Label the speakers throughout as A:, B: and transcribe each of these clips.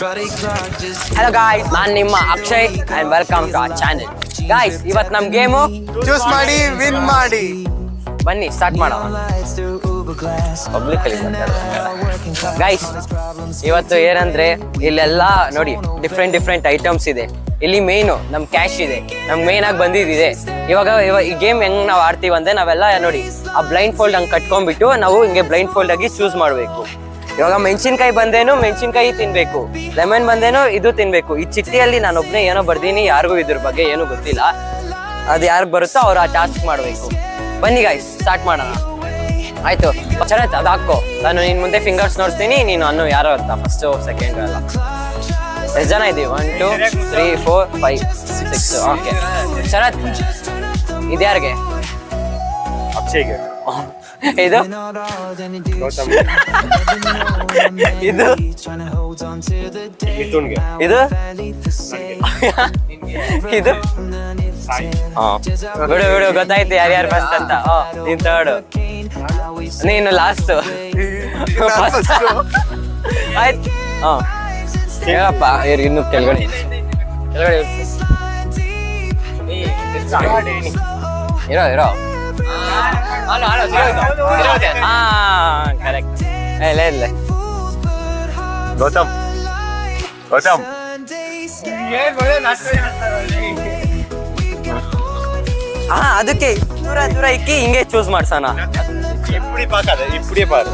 A: Hello guys, ನಾನು ನಿಮ್ಮ Akshay and welcome to our channel. Guys, ಇವತ್ತು ನಮ್ಮ ಗೇಮು
B: ಚೂಸ್ ಮಾಡಿ ವಿನ್ ಮಾಡಿ.
A: ಬನ್ನಿ ಸ್ಟಾರ್ಟ್ ಮಾಡೋಣ. ಪಬ್ಲಿಕ್ ಅಲ್ಲಿ ಗೈಸ್, ಇವತ್ತು ಏನಂದ್ರೆ ಇಲ್ಲೆಲ್ಲ ನೋಡಿ ಡಿಫ್ರೆಂಟ್ ಐಟಮ್ಸ್ ಇದೆ. ಇಲ್ಲಿ ಮೇನು ನಮ್ ಕ್ಯಾಶ್ ಇದೆ, ನಮ್ ಮೇನ್ ಆಗಿ ಬಂದಿದೆ. ಇವಾಗ ಈ ಗೇಮ್ ಹೆಂಗ್ ನಾವ್ ಆಡ್ತೀವಿ ಅಂದ್ರೆ ನಾವೆಲ್ಲ ನೋಡಿ ಆ ಬ್ಲೈಂಡ್ ಫೋಲ್ಡ್ ಹಂಗ್ ಕಟ್ಕೊಂಡ್ಬಿಟ್ಟು ನಾವು ಹಿಂಗೆ ಬ್ಲೈಂಡ್ ಫೋಲ್ಡ್ ಆಗಿ ಚೂಸ್ ಮಾಡ್ಬೇಕು. ಇವಾಗ ಮೆಣಸಿನ್ಕಾಯಿ ಬಂದೇನು ಮೆಣಸಿನ್ಕಾಯಿ ತಿನ್ಬೇಕು, ಲೆಮನ್ ಬಂದೇನು ಇದು ತಿನ್ಬೇಕು. ಈ ಚಿಟ್ಟಿಯಲ್ಲಿ ನಾನು ಒಬ್ನೇ ಏನೋ ಬರ್ದೀನಿ, ಯಾರಿಗೂ ಇದ್ರ ಬಗ್ಗೆ ಏನೂ ಗೊತ್ತಿಲ್ಲ. ಅದು ಯಾರಿಗೆ ಬರುತ್ತೋ ಅವ್ರು ಆ ಟಾಸ್ಕ್ ಮಾಡ್ಬೇಕು. ಬನ್ನಿ ಗಾಯ್ಸ್ ಸ್ಟಾರ್ಟ್ ಮಾಡೋಣ. ಆಯ್ತು ಶರತ್, ಅದು ಹಾಕೋ. ನಾನು ನಿನ್ ಮುಂದೆ ಫಿಂಗರ್ಸ್ ನೋಡ್ತೀನಿ, ನೀನು ಅನ್ನು ಯಾರೋ ಅಂತ ಫಸ್ಟ್ ಸೆಕೆಂಡ್ ಎಲ್ಲ. ಎಷ್ಟು ಜನ ಇದೀವಿ? 1 2 3 4 5 6. ಓಕೆ ಶರತ್, ಇದ್ಯಾರಿಗೆ?
B: ಅಕ್ಷಯ್ಗೆ.
A: ಇದು ಇದು
B: ಮಿಥುನ್ಗೆ.
A: ಇದು ಇದು ಬಿಡು ಬಿಡು, ಗೊತ್ತಾಯ್ತು ಯಾರ್ಯಾರು ಫಸ್ಟ್ ಅಂತ. ನೀನ್ ಥರ್ಡ್, ನೀನು ಲಾಸ್ಟ್. ಆಯ್ತು. ಹೇಳಪ್ಪ, ಇನ್ನು ಕೆಳಗಡೆ ಇರೋ ಇರೋ. ಕರೆಕ್ಟ್. ಇಲ್ಲ
B: ಗೌತಮ್
A: ಅದಕ್ಕೆ ದೂರ ದೂರ ಇಕ್ಕಿ ಹಿಂಗೆ ಚೂಸ್ ಮಾಡ್ಸೋಣ.
B: ಇಪ್ಪಡಿ ಪಾಕದ ಇಪ್ಪಡಿ ಪಾಕ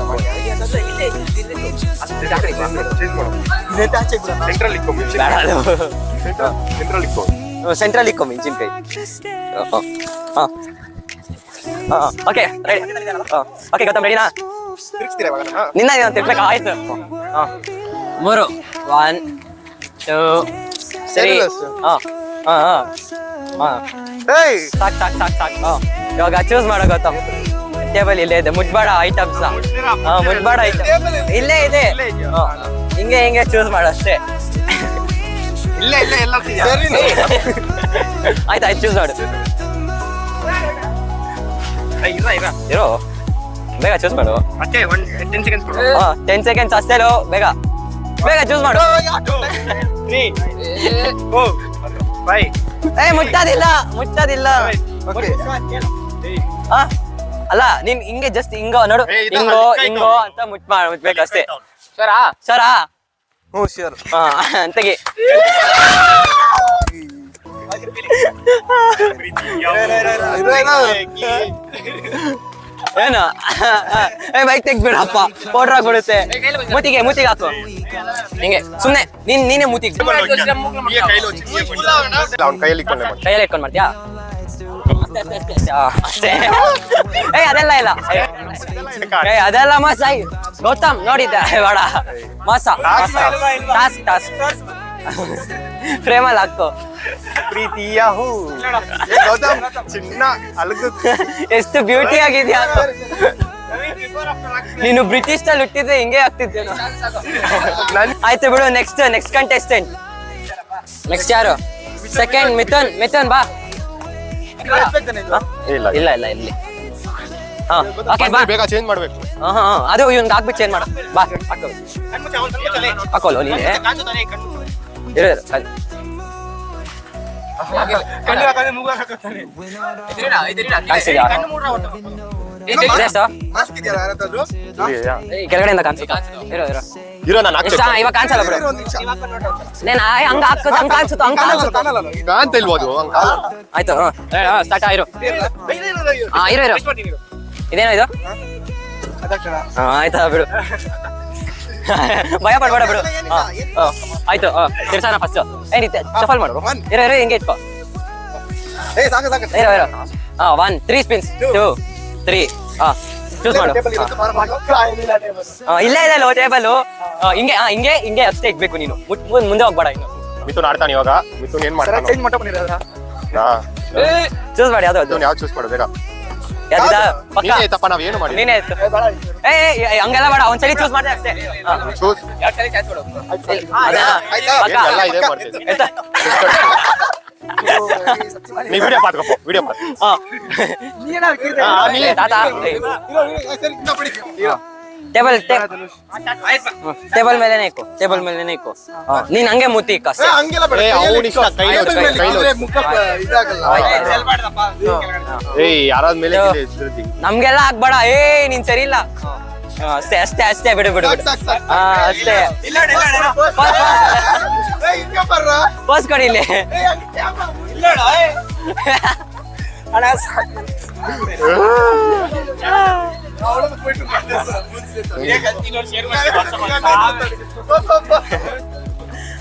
A: ಸೆಂಟ್ರಲ್ ಇಕ್ಕೋ ಮೆಣಸಿನ್ಕಾಯಿ. Okay ready. ಓಕೆ ಗೌತಮ್ ರೆಡಿನಾ? ನಿನ್ನ ತಿರ್ಬೇಕು. ಆಯ್ತು. 3 1 2 3. ಸಾಕು. ಇವಾಗ ಚೂಸ್ ಮಾಡೋ ಗೌತಮ್. ಟೇಬಲ್ ಇಲ್ಲೇ ಇದೆ, ಮುಟ್ಬೇಡ ಐಟಮ್ಸ್. ಮುಟ್ಬೇಡ ಐಟಮ್ ಇಲ್ಲೇ ಇದೆ. ಹಿಂಗೆ ಚೂಸ್ ಮಾಡಷ್ಟೇ. ಆಯ್ತು ಚೂಸ್ ಮಾಡು. ಇರೋ, ಬೇಗ ಚೂಸ್ ಮಾಡು. 10 ಸೆಕೆಂಡ್ಸ್ ಅಷ್ಟೇ. ಬೇಗ ಚೂಸ್ ಮಾಡು.
B: 3 4 5.
A: ಮುಟ್ಟೋದಿಲ್ಲ. ಅಲ್ಲ, ನೀನ್ ಹಿಂಗೆ ಜಸ್ಟ್ ಹಿಂಗೋ ನೋಡು, ಹಿಂಗೋ ಅಂತ ಮುಟ್ಬೇಕಷ್ಟೇ. ಸರಾ
B: ಹ್ಞೂ ಶ್ಯೂರ್.
A: ಅಂತಗೆ ಏನು ಬೈಕ್ ತೆಗ್ಬಿಡಪ್ಪ, ಪೌಡ್ರ್ ಆಗ್ಬಿಡುತ್ತೆ. ಮೂತಿಗೆ ಹಾಕು ಹಿಂಗೆ ಸುಮ್ನೆ. ನೀನೇ ಮೂತಿಗೆ
B: ಕೈಯಲ್ಲಿ
A: ಇಟ್ಕೊಂಡ್ ಮಾಡ್ತೀಯಾ? ಅಷ್ಟೇ. ಅದೆಲ್ಲ ಇಲ್ಲ, ಅದೆಲ್ಲ ಮಾಸ. ಗೌತಮ್ ನೋಡಿದ್ದೆ ಬೇಡ ಮಾಸ. ಟಾಸ್ಕ್ ಫ್ರೇಮಲ್ಲಿ ಹಾಕೋ.
B: ಪ್ರೀತಿಯ ಹೂ ಗೌತಮ್ ಚಿನ್ನ ಅಲಗು.
A: ಎಷ್ಟು ಬ್ಯೂಟಿ ಆಗಿದ್ಯಾ. ನೀನು ಬ್ರಿಟಿಷ್ ನಲ್ಲಿ ಹುಟ್ಟಿದ್ರೆ ಹಿಂಗೆ ಆಗ್ತಿದ್ದೇನು. ಆಯ್ತು ಬಿಡು. Next contestant. ನೆಕ್ಸ್ಟ್ ಯಾರು? ಸೆಕೆಂಡ್ ಮಿಥುನ್ ಬಾ. ಇಲ್ಲ ಇಲ್ಲಿ. ಓಕೆ ಬಾ.
B: ಬೇಗ ಚೇಂಜ್ ಮಾಡ್ಬೇಕು.
A: ಅದು ಇವ್ನಿಗೆ ಹಾಕ್ಬಿಟ್ಟು ಚೇಂಜ್ ಮಾಡು. ಬಾ ಹಾಕೋಲ್ಲ ನೀನೆ. ಇರು ಕೆಳಗಡೆಯಿಂದ ಕಾಣಿಸುತ್ತಾ?
B: ಇರೋ ನಾನು
A: ಇವಾಗ ಕಾಣಿಸಲ್ಲ ಬಿಡು. ಹಂಗ ಕಾಣಿಸುತ್ತ
B: ಅಂತ ಇಲ್ಬೋದು.
A: ಆಯ್ತು ಸ್ಟಾರ್ಟ್. ಇರು ಇದೇನೋ ಇದು. ಆಯ್ತಾ ಬಿಡು, ಭಯ ಪಡ್ಬೇಡ ಬಿಡು. ಆಯ್ತು ತಿರ್ಸಾನ ಫಸ್ಟ್. ಸಫಲ್ ಮಾಡು. ಇರೋ ಹಿಂಗೆ ಇಟ್ಕೋ. ಇರೋ 1 3 ಸ್ಪಿನ್ಸ್ 2 3. ಚೂಸ್ ಮಾಡು. ಇಲ್ಲೇ ಇದೆ ಟೇಬಲ್. ಹಿಂಗೆ ಅಷ್ಟೇ ಇಕ್ಬೇಕು ನೀನು. ಮುಂದೆ ಹೋಗ್ಬೇಡ. ಇನ್ನು
B: ಮಿಥುನ್ ಆಡ್ತಾನೆ ಇವಾಗ. ಮಿಥುನ್ ಏನ್ ಮಾಡ್ತಾನೆ?
A: ಚೂಸ್ ಮಾಡಿ. ಯಾವ್ದು
B: ಯಾವ ಚೂಸ್ ಮಾಡು ಬೇಗ. ತಪ್ಪ ನಾವ್ ಏನು ಮಾಡಿ.
A: ನೀನೇ ಹಂಗೆಲ್ಲ ಬೇಡ, ಒಂದ್ಸಲಿ ಚೂಸ್ ಮಾಡಿದೆ ಅಷ್ಟೇ.
B: ಚೂಸ್ ನೀ ವಿಡಿಯೋ ಪಾತ್ಕಪ್ಪ. ವಿಡಿಯೋ ಪಾತ್.
A: ಟೇಬಲ್ ಮೇಲೆನೆ ಇಕ್ಕು, ಟೇಬಲ್ ಮೇಲೆನೆ ಇಕ್ಕು. ನೀನ್ ಹಂಗೆ ಮುತ್ತಿ ಇಕ್ಕ ಅಷ್ಟೇ.
C: ಹಂಗೆಲ್ಲ ಬೇಡ.
B: ಅವ್ನ್ ಇಷ್ಟ, ಕೈಲಿ ಹೊಡ್ಸ್, ಕೈಲಿ ಹೊಡ್ಸ್.
C: ಮುಖ ಇದಾಗಲ್ಲ.
B: ಯಾರಾದ ಮೇಲೆ
A: ನಮ್ಗೆಲ್ಲ ಆಗ್ಬೇಡ. ನೀನ್ ಸರಿ ಇಲ್ಲ. ಅಷ್ಟೇ ಅಷ್ಟೇ ಅಷ್ಟೇ, ಬಿಡು ಬಿಡು ಬಿಡು. ಅಷ್ಟೇ. ಪೋಸ್ ಕೊಡಿ ಇಲ್ಲಿ.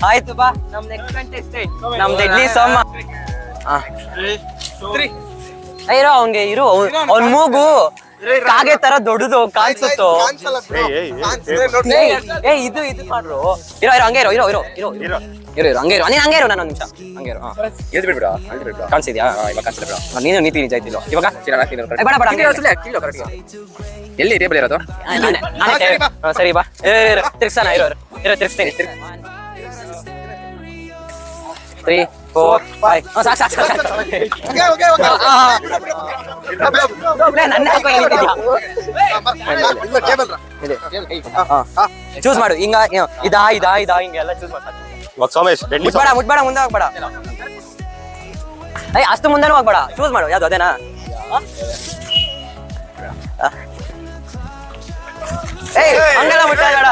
A: ಆಯ್ತು ಬಾ, ನಮ್ ನೆಕ್ಸ್ಟ್ ಕಂಟೆಸ್ಟೆಂಟ್ ನಮ್ದು ಇಡ್ಲಿ ಸೋಮ. ಇರೋ ಅವ್ನ್ಗೆ ಇರು, ಅವ್ನ್ ಮೂಗು ಕಾಗೆ ತರ ದೊಡ್ಡದು ಕಾಣಿಸುತ್ತೋ. ಇದು ಇದು ಮಾಡ್ರು. ಇರೋ ಇರೋ ಹಂಗೆ ಇರೋ ಇರೋ ಇರೋ ಇರೋ ಇರೋ ಇರೋ ಹಂಗೆ ಇರೋ. ನೀನ್ ಹಂಗೆ ಇರೋ, ನಾನು ನಿಮಿಷ ಹಂಗೆ ಇರೋ. ಕಾಣಿಸಿದ್ಯಾ? ಇವಾಗ ಕಾಣಿಸಿಲ್ಲ ಬಿಡ. ನೀನು ನೀತಿ ನಿಜ ಆಯ್ತಿಲ್ಲ ಇವಾಗ. ಬೇಡ ಬೇಡ
D: ಎಲ್ಲಿ ಟೇಬಲ್ ಇರೋದು?
A: ಸರಿ ಬಾ. ತಿರ್ಗ್ಸಾನ ಇರೋ ಇರೋ, ತಿರ್ಗ್ಸ್ತೀನಿ. 3, 4, 5. ಸಾಕು ಸಾಕು ಸಾಕು. ನನ್ನ ಚೂಸ್ ಮಾಡು. ಹಿಂಗ ಇದಾ ಇದಾ ಇದಾ ಹಿಂಗೆಲ್ಲ ಚೂಸ್ ಮಾಡು.
B: ಸೋಮೇಶ್
A: ಮುಟ್ಬೇಡ ಮುಟ್ಬೇಡ, ಮುಂದೆ ಹೋಗ್ಬೇಡ. ಅಷ್ಟು ಮುಂದೆನೂ ಹೋಗ್ಬೇಡ. ಚೂಸ್ ಮಾಡು, ಯಾವ್ದು ಅದೇನಾ? ಹಂಗೆಲ್ಲ ಮುಟ್ಬೇಡ.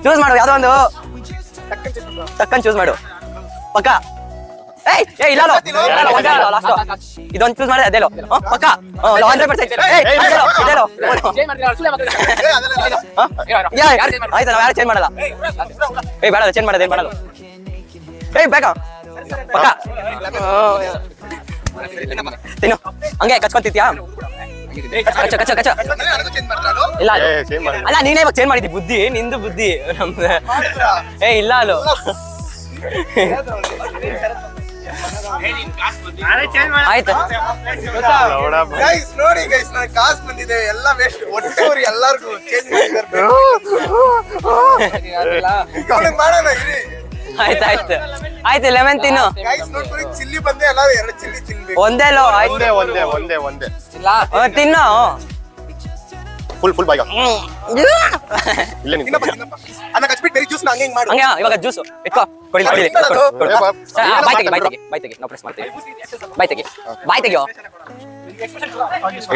A: ಚೂಸ್ ಮಾಡು, ಯಾವ್ದೋ ಒಂದು ಟಕ್ಕನ್ ಚೂಸ್ ಮಾಡು. ಪಕ್ಕ. ಇಲ್ಲ ಇದೊಂದು ಚೂಸ್ ಮಾಡಿದೆ, ಅದೇಲೋ ಪಕ್ಕ 100%. ಆಯ್ತಾ, ನಾವ್ ಯಾರು ಚೇಂಜ್ ಮಾಡಲ್ಲ. ಬೇಡ ಚೇಂಜ್ ಮಾಡೋದು, ಏನ್ ಮಾಡಲ್ಲ. ಬೇಗ ಪಕ್ಕ ತಿನ್ನು. ಹಂಗೆ ಕಚ್ಕೊಂತಿದ್ಯಾ? ಕಚ್ಚ ಕಚ್ಚ ಕಚ್ಚ. ಇಲ್ಲ ಅಲ್ಲ, ನೀನೇ ಇವಾಗ ಚೇಂಜ್ ಮಾಡಿದ್ದಿ. ಬುದ್ಧಿ ನಿಂದು ಬುದ್ಧಿ, ನಮ್ದು ಇಲ್ಲ ಅಲ್ಲೋ. ಆಯ್ತು
C: ನೋಡಿ ಗೈಸ್, ನನ್ ಕಾಸು ಬಂದಿದೆ, ಎಲ್ಲ ವೇಸ್ಟ್. ಒಟ್ಟೆ ಎಲ್ಲಾರ್ಗು ಚೇಂಜ್ ಮಾಡೋಣ.
A: ಆಯ್ತು ಆಯ್ತು ಆಯ್ತು. 11 ತಿನ್ನು.
C: ಚಿಲ್ಲಿ ಬಂದೆ, ಎಲ್ಲಾರು 2 ಚಿಲ್ಲಿ ತಿನ್ಬೇಕು.
A: ಒಂದೇಲೋ
B: ಒಂದೇ
A: ತಿನ್ನು.
B: ಫುಲ್ ಬಾಯ್ಗ ಇಲ್ಲ
C: ಅನ್ನ ಕಚ್ಬಿಟ್ಟು ಬೇರೆ ಜ್ಯೂಸ್ ಹಂಗೆ ಮಾಡು.
A: ಹಂಗೆ ಇವಾಗ ಜ್ಯೂಸು ಇಟ್ಕೋ. ಕೊಡಿ ಬಾಯ್ ತೆಗಿ ನಾವು ಪ್ರೆಸ್ ಮಾಡ್ತೀವಿ. ಬಾಯ್ ತೆಗಿಯೋ.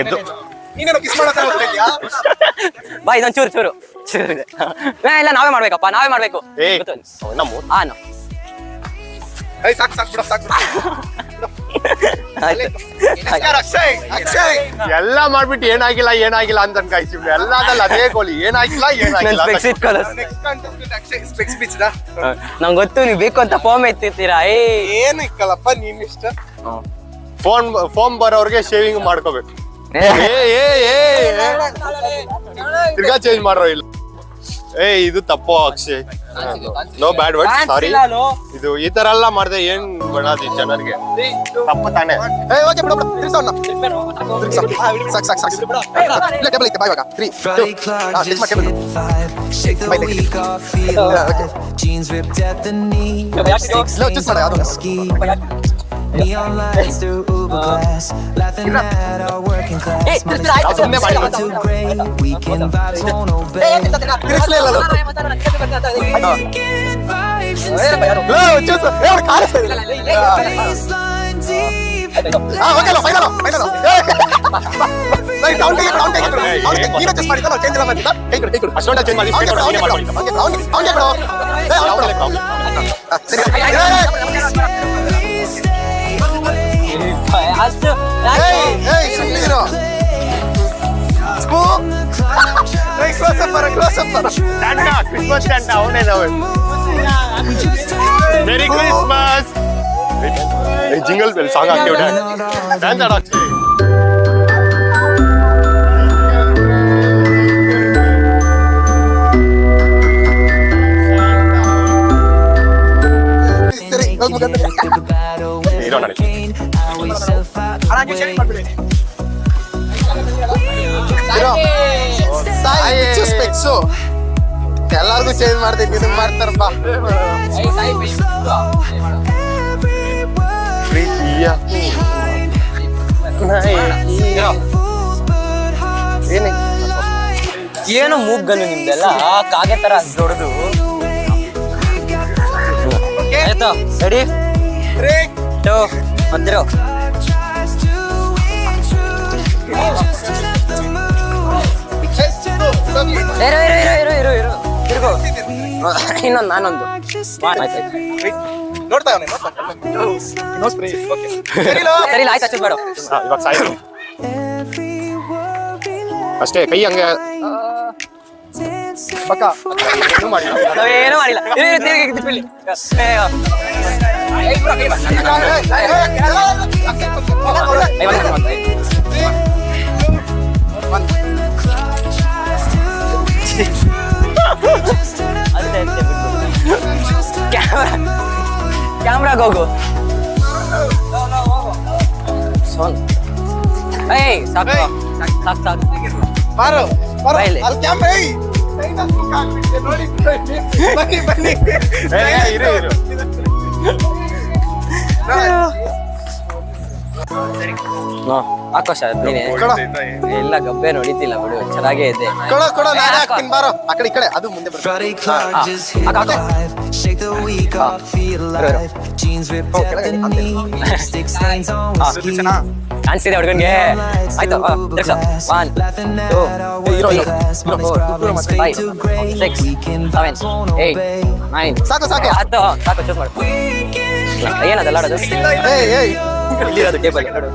B: ಎದ್ದು
C: ನೀನೇನು ಕಿಸ್ ಮಾಡತ್ತ ಹೋಗ್ತಿದ್ಯಾ?
A: ಬಾ, ಇದೊಂದು ಚೂರು ಇಲ್ಲ, ನಾವೇ ಮಾಡ್ಬೇಕಪ್ಪ, ನಾವೇ ಮಾಡ್ಬೇಕು.
B: ಎಲ್ಲ ಮಾಡ್ಬಿಟ್ಟು ಏನಾಗಿಲ್ಲ ಅಂತ ಅನ್ಕಾಯ್ತು. ಎಲ್ಲದಲ್ಲಿ ಅದೇ ಗೋಲಿ, ಏನಾಗಿಲ್ಲ.
A: ನಂಗೆ ಗೊತ್ತು ನೀವು ಬೇಕು ಅಂತ ಫೋಮ್ ಎತ್ತಿರ್ತೀರಾ.
C: ಏನು ಇಕ್ಕಲ್ಲಪ್ಪ, ನೀನ್ ಇಷ್ಟ.
B: ಫೋಮ್ ಬರೋರ್ಗೆ ಶೇವಿಂಗ್ ಮಾಡ್ಕೋಬೇಕು. ತಿರ್ಗಾ ಚೇಂಜ್ ಮಾಡ್ರೋ ಇಲ್ಲ. ಇದು ತಪ್ಪು ಅಕ್ಷಯ್. ನೋ ಬ್ಯಾಡ್ ವರ್ಡ್, ಸಾರಿ. ಇದು ಈ ತರ ಎಲ್ಲ ಮಾಡ್ದೆ ಏನ್ ಮಾಡೋದು ಜನರಿಗೆ? ತಪ್ಪು ತಾನೆ.
E: Neon lights through Uber glass, laughing at our working class. Too great, weekend vibes won't obey. Weekend vibes baseline deep.
B: ಅಷ್ಟೊಂದ ಚೇಂಜ್ ಮಾಡಿ ಕ್ರಿಸ್ಮಸ್ ಸ್ಟ್ಯಾಂಡ್ ಅವನೇ ಮೆರಿ ಕ್ರಿಸ್ಮಸ್. ಜಿಂಗಲ್ ಬೆಲ್ ಸಾಂಗ್ ಹಾಕ್ತೀವಿ, ಡ್ಯಾನ್ಸ್ ಆಡಾಕ್ತೀವಿ.
C: ಎಲ್ಲಾರ್ಗು ಚೇಂಜ್ ಮಾಡ್ತೀನಿ, ಇದನ್ನ ಮಾಡ್ತಾರಪ್ಪ.
B: ಪ್ರೀತಿಯ
A: ಏನು ಮೂಗ್ಗನ್ನು ನಿಮ್ದೆಲ್ಲ ಕಾಗೆ ತರ ದೊಡ್ಡದು. ಆಯ್ತು ರೆಡಿ
C: 3
A: 2 1 ಇರು ತಿರ್ಗು. ಇನ್ನೊಂದು ನಾನೊಂದು ಆಯ್ತು
C: ನೋಡ್ತಾ ಅವನೇ
A: ಸರಿ ಆಯ್ತು ಅಚ್ಚು ಬೇಡ.
B: ಇವಾಗ ಸಾಯ್ತು ಅಷ್ಟೇ, ಕೈ ಹಂಗೆ ಪಕ್ಕ ಏನು ಮಾಡಿಲ್ಲ.
A: ನಾವೇನು ಮಾಡಿಲ್ಲ. ತಿರ್ಗಿ ತಿರ್ಗಿ ಕ್ಯಾಮ್ರಾಗ ಹೋಗು. ಸೋನ್ ಏಯ್ ಸಾಕು ಸಾಕು ಸಾಕು
C: ಬಾರೋ ಬಾರೋ
A: ಬಾಯ್ಲೆ.
C: ಅಲ್ಲಿ ಕ್ಯಾಮ್ರಾ ಏಯ್ ನೋಡಿ ಬನ್ನಿ ಬನ್ನಿ
B: ಇರು ಇರು
A: ಆಕಾಶ ನೀನೆ ಎಲ್ಲ ಗಬ್ಬೆ ನೋಡಿತಿಲ್ಲ ಬಿಡು, ಚೆನ್ನಾಗೇ ಇದೆ.
C: ಕೊಡೋ ನಾನೇ ಹಾಕ್ತೀನಿ ಬಾರೋ. ಆ ಕಡೆ ಈ ಕಡೆ ಅದು ಮುಂದೆ ಬರ್ತೀನಿ.
E: Friday clock just hit 5. Shake the week off, feel alive. Jeans ripped at the knee, lipstick stains on whiskey.
A: ಕಾಣಿಸ್ತಿದೆ ಹುಡುಗನ್ಗೆ. ಆಯ್ತು ತಿರ್ಗ್ಸ. 1 2 3 4 5 6 7 8 9
C: ಸಾಕು ಸಾಕು.
A: ಹತ್ತು ಸಾಕು ಚೂಸ್ ಮಾಡು. ಏನದಲ್ಲ ಆಡೋದು
C: ಏಯ್ ಏಯ್
A: ಇಲ್ಲಿರೋದು ಟೇಬಲ್ ನೋಡು.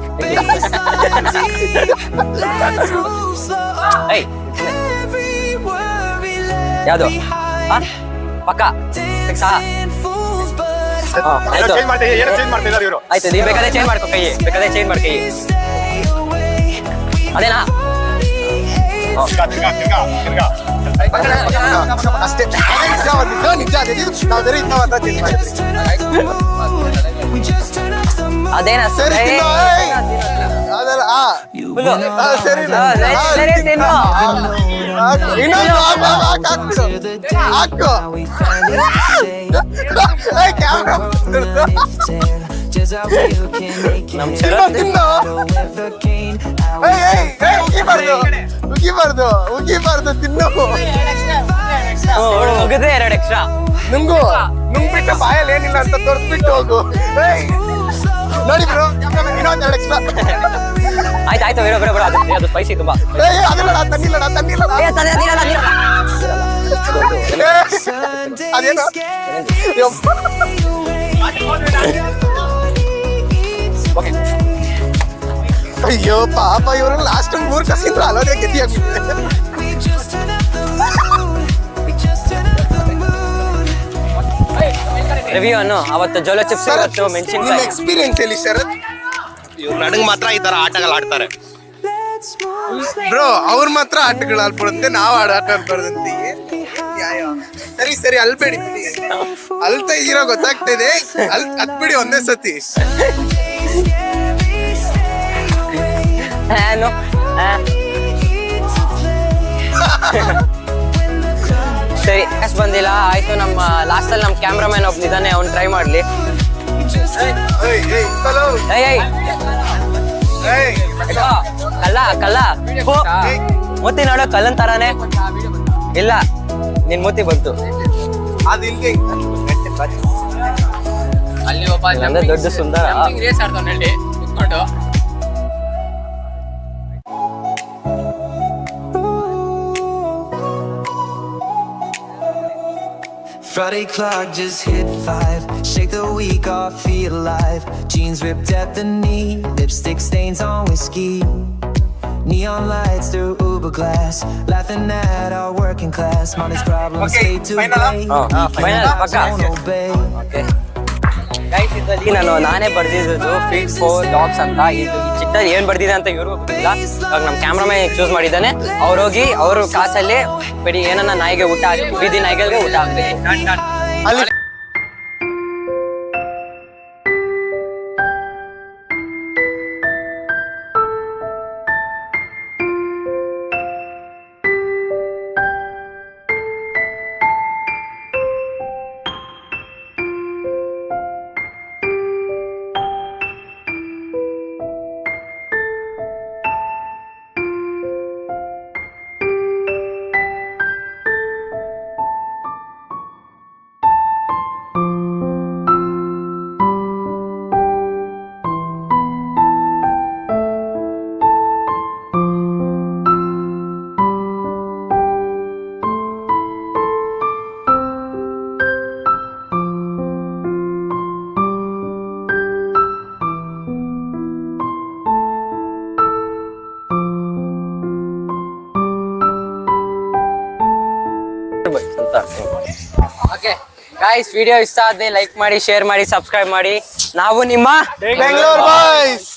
A: ಏಯ್ ಯಾವುದು ಪಕ್ಕ ಫಿಕ್ಸಾ? ಆಯ್ತು
B: ಚೇಂಜ್ ಮಾಡ್ತಾ ಇದ್ದಾರೆ ಇವರು.
A: ಆಯ್ತು ನೀ ಬೇಕಾದ್ರೆ ಚೇಂಜ್ ಮಾಡ್ಕೊ ಕೈ, ಬೇಕಾದ್ರೆ ಚೇಂಜ್ ಮಾಡಿ ಕೈ. ಅದೇನಾ
C: ಅಷ್ಟೇ ನಿಜ ನಾವು ಬೇರೆ ಇದ್ದಾವ ಅಂತ ತಿಂದು
A: ಅದೇನಾ
C: ಸರಿ ತಿನ್ನು, ಏಯ್. ಅದೆಲ್ಲ ಸರಿ
A: ಸರಿ ತಿನ್ನು.
C: ಇನ್ನೊಂದು ಹಾಕು ಕ್ಯಾಮ್ರಾ
A: ನಮ್ ಶರತ್
C: ಉಗಿಬಾರ್ದು ತಿನ್ನು.
A: ಮುಗಿದ್ರೆ 2 ಎಕ್ಸ್ಟ್ರಾ.
C: ನುಂಗ್ಬಿಟ್ಟು ಬಾಯಲ್ಲಿ ಏನಿಲ್ಲ ಅಂತ ತೋರಿಸ್ಬಿಟ್ಟು ಹೋಗು. ನೋಡಿ ಬ್ರೋ, ಇನ್ನೊಂದು 2 ಎಕ್ಸ್ಟ್ರಾ.
A: ಆಯ್ತು ಆಯ್ತು ಬಿಡು ಬಿಡು ಬಿಡು, ಅದು ಸ್ಪೈಸಿ ತುಂಬಾ.
C: ತನ್ನಿಲ್ಲ ಅದೇನು ಅಯ್ಯೋ ಪಾಪ ಇವರು ಲಾಸ್ಟ್ 3 ಕಸಿಂದ್ರು ಅಲ್ಲೋದೇ ಗೆದ್ದಿ ಆಗ್ಬಿಟ್ಟಿದೆ.
A: ರಿವ್ಯೂ ಅನ್ನು ಅವತ್ತು ಜೋಲೋ ಚಿಪ್ಸ್ ಇವತ್ತು
C: ನಿಮ್ಮ
A: ಮೆಣಸಿನ್ಕಾಯಿ.
C: ಎಕ್ಸ್ಪೀರಿಯನ್ಸ್ ಹೇಳಿ ಶರತ್.
B: ಇವ್ರು ನನಗೆ ಮಾತ್ರ ಈ ತರ ಆಟಗಳು ಆಡ್ತಾರೆ.
C: ಬ್ರೋ ಅವ್ರ ಮಾತ್ರ ಆಟಗಳು ಆಡ್ಬಿಡುತ್ತೆ, ನಾವು ಆಟ ಆಡ್ಬಾರ್ದಂತೆ. ಸರಿ ಸರಿ ಅಲ್ಬೇಡಿ ಬಿಡಿ, ಅಲ್ತಾ ಇರೋ ಗೊತ್ತಾಗ್ತಿದೆ. ಅದ್ಬಿಡಿ ಒಂದೇ ಸತಿ.
A: ಸರಿ ಕ್ಯಾಶ್ ಬಂದಿಲ್ಲ. ಆಯ್ತು ನಮ್ಮ ಲಾಸ್ಟ್ ಅಲ್ಲಿ ನಮ್ಮ ಕ್ಯಾಮ್ರಾಮನ್ ಒಬ್ನಿದ್ದಾನೆ, ಅವ್ನು ಟ್ರೈ ಮಾಡ್ಲಿ. ಏಯ್ ಏಯ್ ಕಲ್ಲ ಮೂತಿ ನೋಡೋ ಕಲ್ಲನ್ ತರಾನೇ ಇಲ್ಲ, ನಿನ್ ಮೂತಿ ಬಂತು.
C: ಅದು ಇಲ್ಗೆ
D: ಅಲ್ಲಿ ಒಬ್ಬ
A: ನಂದೇ ದೊಡ್ಡ ಸುಂದರ.
D: ರೇಸ್ ಆಡ್ತಾವ್ ಹೇಳಿ ಕುತ್ಕೊಂಡು.
E: Friday clock just hit 5. Shake the week off, feel alive. Jeans ripped at the knee, lipstick stains on whiskey. Neon lights through Uber glass, laughing at our working class. Money's problems
C: Okay,
E: fade to
C: final up.
E: gray.
A: final, ಪಕ್ಕ.
E: Don't obey.
A: Guys ಇದರಲ್ಲಿ ನಾನೇ ಬರ್ದಿದ್ದು feed for dogs ಅಂತ. ಇದು ಈ ಚಿಟ್ಟಲ್ಲಿ ಏನ್ ಬರ್ದಿದೆ ಅಂತ ಇವ್ರಿಗೂ ಗೊತ್ತಿಲ್ಲ. ಇವಾಗ ನಮ್ಮ ಕ್ಯಾಮ್ರಾಮನ್ ಚೂಸ್ ಮಾಡಿದ್ದಾನೆ. ಅವ್ರು ಹೋಗಿ ಅವ್ರ ಕಾಸಲ್ಲಿ ಬಿಡಿ ಏನನ್ನ ನಾಯಿಗೆ ಊಟ ಹಾಕಿ, ಬೀದಿ ನಾಯಿಗಳಿಗೆ ಊಟ ಹಾಕ್ಬೇಕು.
C: ಅಲ್ಲಿ
A: ಅಂತ ಓಕೆ ಗಾಯ್ಸ್, ವಿಡಿಯೋ ಇಷ್ಟ ಆದ್ರೆ ಲೈಕ್ ಮಾಡಿ, ಶೇರ್ ಮಾಡಿ, ಸಬ್ಸ್ಕ್ರೈಬ್ ಮಾಡಿ. ನಾವು ನಿಮ್ಮ
B: ಬೆಂಗಳೂರು ಬಾಯ್ಸ್.